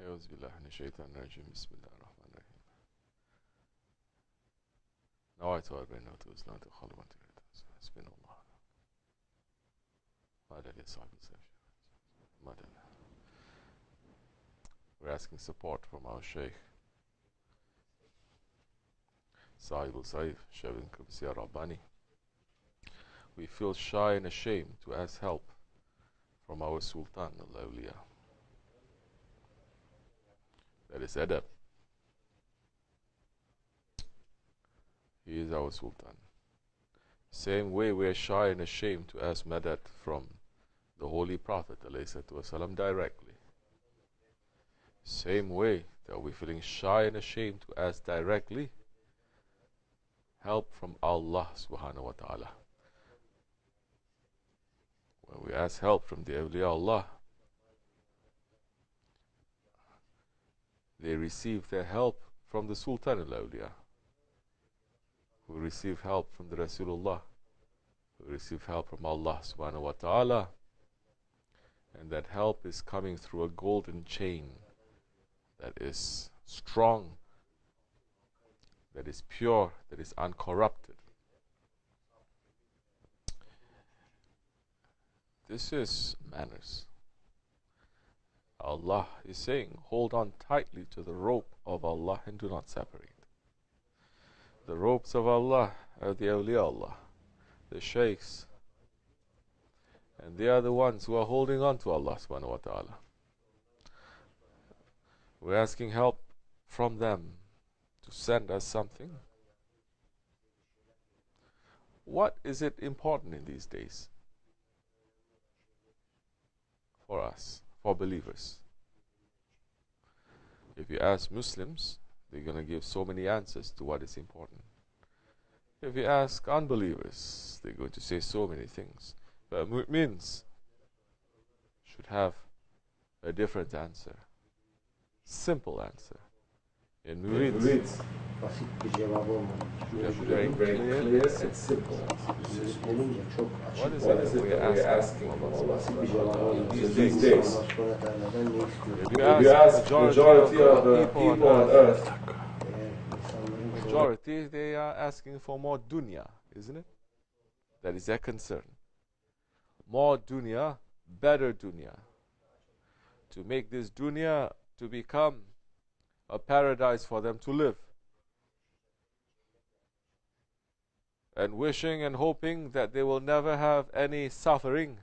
أعوذ بالله من الشيطان الرجيم بسم الله الرحمن الرحيم نويت وأربعين وتوزن تخلو من تريد حسبنا الله ماذا لصاحب ماذا. We're asking support from our Shaykh Sahib al-Saif Shabin Kubsiya Rabbani. We feel shy and ashamed to ask help from our Sultan al-Awliya. That is adab. He is our Sultan. Same way we are shy and ashamed to ask madad from the Holy Prophet ﷺ directly. Same way that we're feeling shy and ashamed to ask directly help from Allah subhanahu wa ta'ala. When we ask help from the awliya Allah, they receive their help from the Sultan al-Awliya, who receive help from the Rasulullah, who receive help from Allah subhanahu wa ta'ala, and that help is coming through a golden chain that is strong, that is pure, that is uncorrupted. This is manners. Allah is saying, hold on tightly to the rope of Allah and do not separate. The ropes of Allah are the awliya Allah, the shaykhs, and they are the ones who are holding on to Allah subhanahu wa ta'ala. We're asking help from them to send us something. What is it important in these days for us, for believers? If you ask Muslims, they're going to give so many answers to what is important. If you ask unbelievers, they're going to say so many things. But mu'mins should have a different answer. Simple answer. In murids, basit bir cevabı olmalı. very clear and simple. Olunca çok açık. What is it we're asking Allah? Basit bir cevabı olmalı. These days, Allah subhanahu wa ta'ala'dan ne istiyor? if you ask majority of the people on earth, İnsanların majority, they are asking for more dunya, isn't it? That is their concern. More dunya, better dunya. To make this dunya to become a paradise for them to live. And wishing and hoping that they will never have any suffering,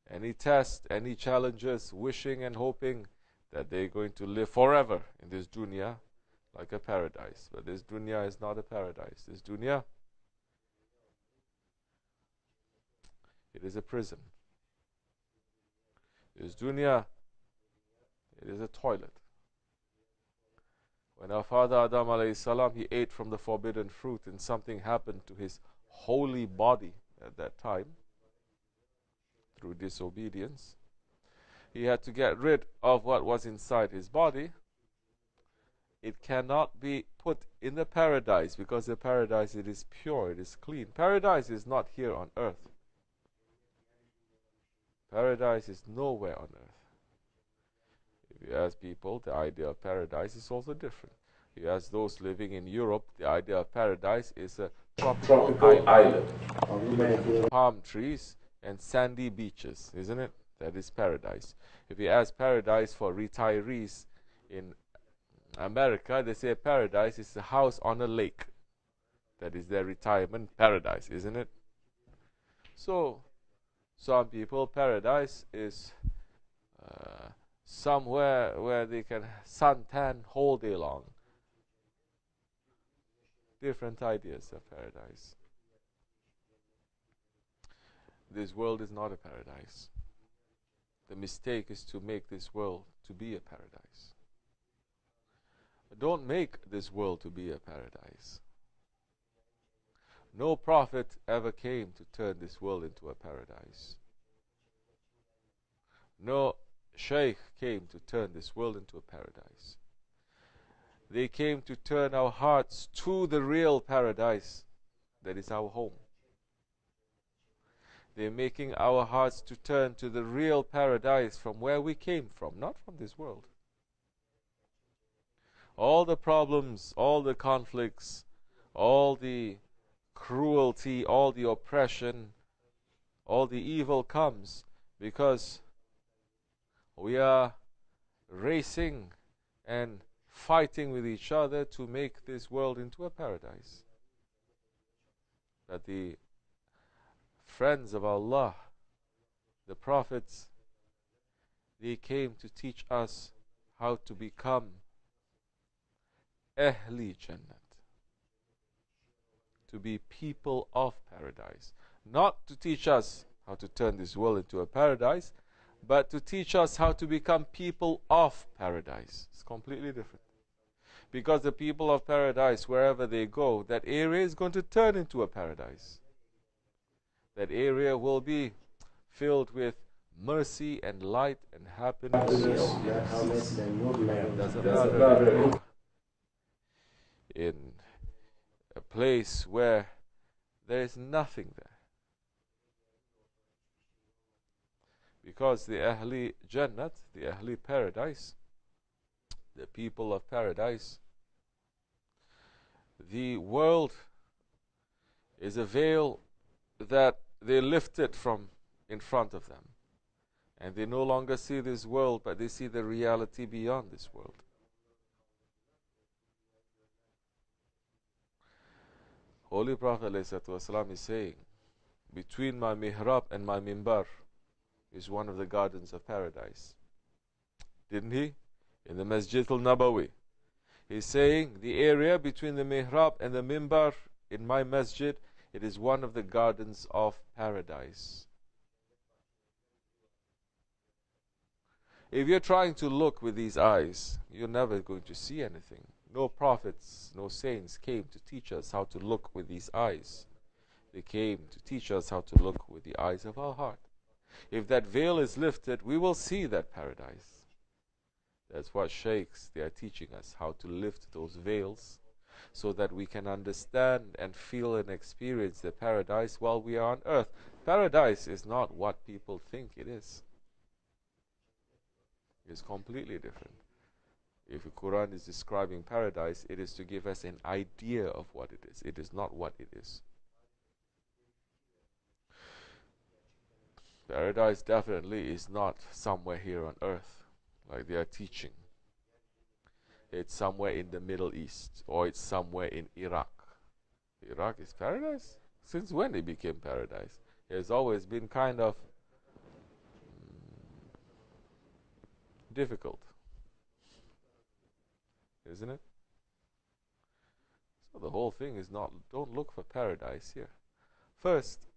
any test, any challenges, wishing and hoping that they're going to live forever in this dunya like a paradise. But this dunya is not a paradise. This dunya, it is a prison. This dunya, it is a toilet. When our father Adam alayhi salam, he ate from the forbidden fruit and something happened to his holy body at that time through disobedience, he had to get rid of what was inside his body. It cannot be put in the paradise because the paradise, it is pure, it is clean. Paradise is not here on earth. Paradise is nowhere on earth. If you ask people, the idea of paradise is also different. If you ask those living in Europe, the idea of paradise is a tropical island. Palm trees and sandy beaches, isn't it? That is paradise. If you ask paradise for retirees in America, they say paradise is a house on a lake. That is their retirement paradise, isn't it? So, some people, paradise is somewhere where they can suntan whole day long. Different ideas of paradise. This world is not a paradise. The mistake is to make this world to be a paradise. Don't make this world to be a paradise. No prophet ever came to turn this world into a paradise. No Shaykh came to turn this world into a paradise. They came to turn our hearts to the real paradise that is our home. They're making our hearts to turn to the real paradise from where we came from, not from this world. All the problems, all the conflicts, all the cruelty, all the oppression, all the evil comes because we are racing and fighting with each other to make this world into a paradise. But the friends of Allah, the prophets, they came to teach us how to become Ahli Jannat, to be people of paradise. Not to teach us how to turn this world into a paradise, but to teach us how to become people of paradise. It's completely different. Because the people of paradise, wherever they go, that area is going to turn into a paradise. That area will be filled with mercy and light and happiness. Doesn't matter in a place where there is nothing there. Because the Ahli Jannat, the Ahli Paradise, the people of paradise, the world is a veil that they lifted from in front of them. And they no longer see this world, but they see the reality beyond this world. Holy Prophet ﷺ is saying, between my mihrab and my mimbar is one of the gardens of paradise. Didn't he? In the Masjid al-Nabawi. He's saying, the area between the mihrab and the mimbar in my masjid, it is one of the gardens of paradise. If you're trying to look with these eyes, you're never going to see anything. No prophets, no saints came to teach us how to look with these eyes. They came to teach us how to look with the eyes of our heart. If that veil is lifted, we will see that paradise. That's what sheikhs, they are teaching us, how to lift those veils so that we can understand and feel and experience the paradise while we are on earth. Paradise is not what people think it is. It's completely different. If the Quran is describing paradise, it is to give us an idea of what it is. It is not what it is. Paradise definitely is not somewhere here on earth, like they are teaching. It's somewhere in the Middle East, or it's somewhere in Iraq. Iraq is paradise? Since when it became paradise? It has always been kind of difficult, isn't it? So the whole thing is not, don't look for paradise here. First,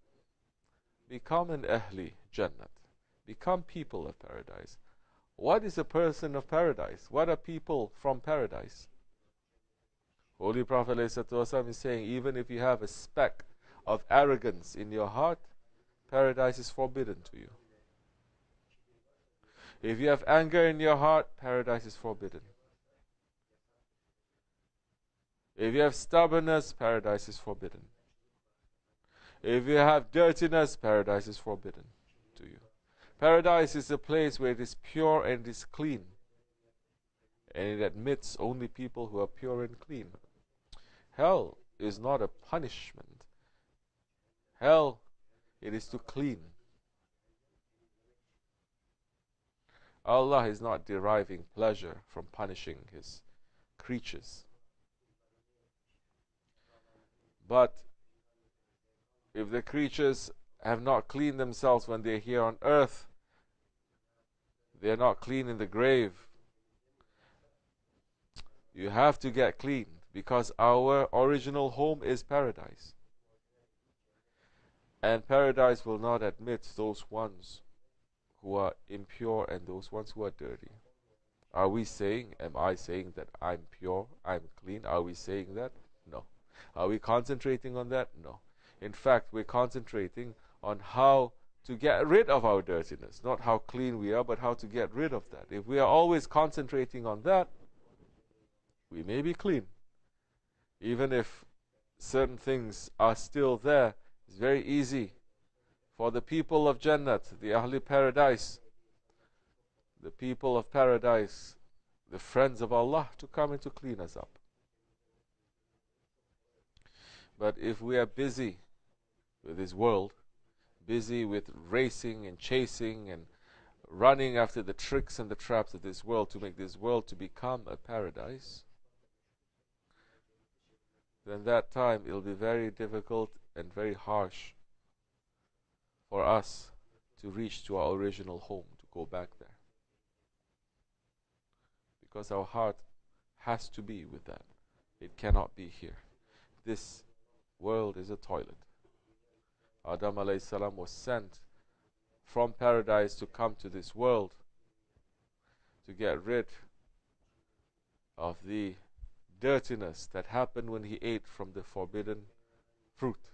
become an Ahli Jannat. Become people of paradise. What is a person of paradise? What are people from paradise? Holy Prophet ﷺ is saying, even if you have a speck of arrogance in your heart, paradise is forbidden to you. If you have anger in your heart, paradise is forbidden. If you have stubbornness, paradise is forbidden. If you have dirtiness, paradise is forbidden to you. Paradise is a place where it is pure and it is clean. And it admits only people who are pure and clean. Hell is not a punishment. Hell, it is to clean. Allah is not deriving pleasure from punishing His creatures. But if the creatures have not cleaned themselves when they are here on earth, they are not clean in the grave. You have to get clean because our original home is paradise. And paradise will not admit those ones who are impure and those ones who are dirty. Are we saying, am I saying that I'm pure, I'm clean? Are we saying that? No. Are we concentrating on that? No. In fact, we're concentrating on how to get rid of our dirtiness. Not how clean we are, but how to get rid of that. If we are always concentrating on that, we may be clean. Even if certain things are still there, it's very easy for the people of Jannat, the Ahli Paradise, the people of paradise, the friends of Allah, to come and to clean us up. But if we are busy with this world, busy with racing and chasing and running after the tricks and the traps of this world to make this world to become a paradise, then that time it will be very difficult and very harsh for us to reach to our original home, to go back there. Because our heart has to be with that. It cannot be here. This world is a toilet. Adam alayhi salam was sent from paradise to come to this world to get rid of the dirtiness that happened when he ate from the forbidden fruit.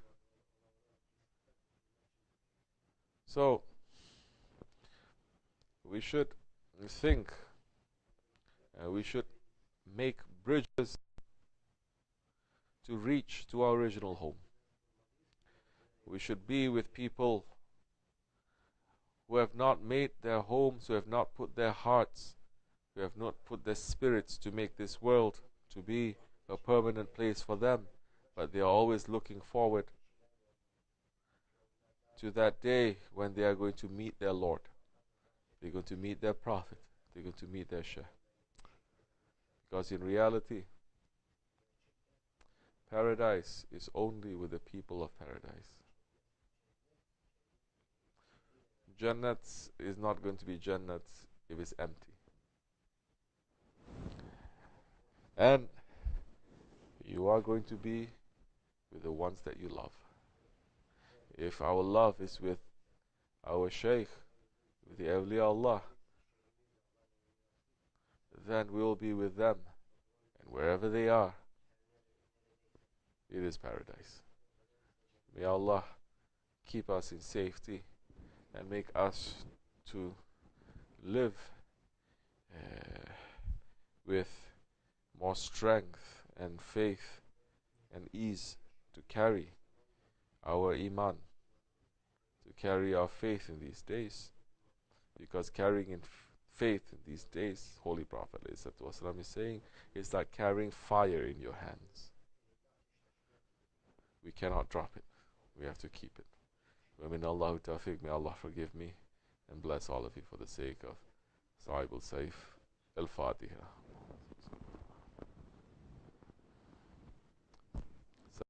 So we should think, we should make bridges to reach to our original home. We should be with people who have not made their homes, who have not put their hearts, who have not put their spirits to make this world to be a permanent place for them, but they are always looking forward to that day when they are going to meet their Lord. They're going to meet their Prophet. They're going to meet their Shaykh. Because in reality, paradise is only with the people of paradise. Jannat is not going to be Jannat if it's empty. And you are going to be with the ones that you love. If our love is with our Shaykh, with the awliya Allah, then we will be with them. And wherever they are, it is paradise. May Allah keep us in safety and make us to live with more strength and faith and ease to carry our iman, to carry our faith in these days. Because carrying in faith in these days, Holy Prophet ﷺ is saying, it's like carrying fire in your hands. We cannot drop it. We have to keep it. Wa min Allahu tawfiq, may Allah forgive me and bless all of you for the sake of Sahib al-Saif al-Fatiha.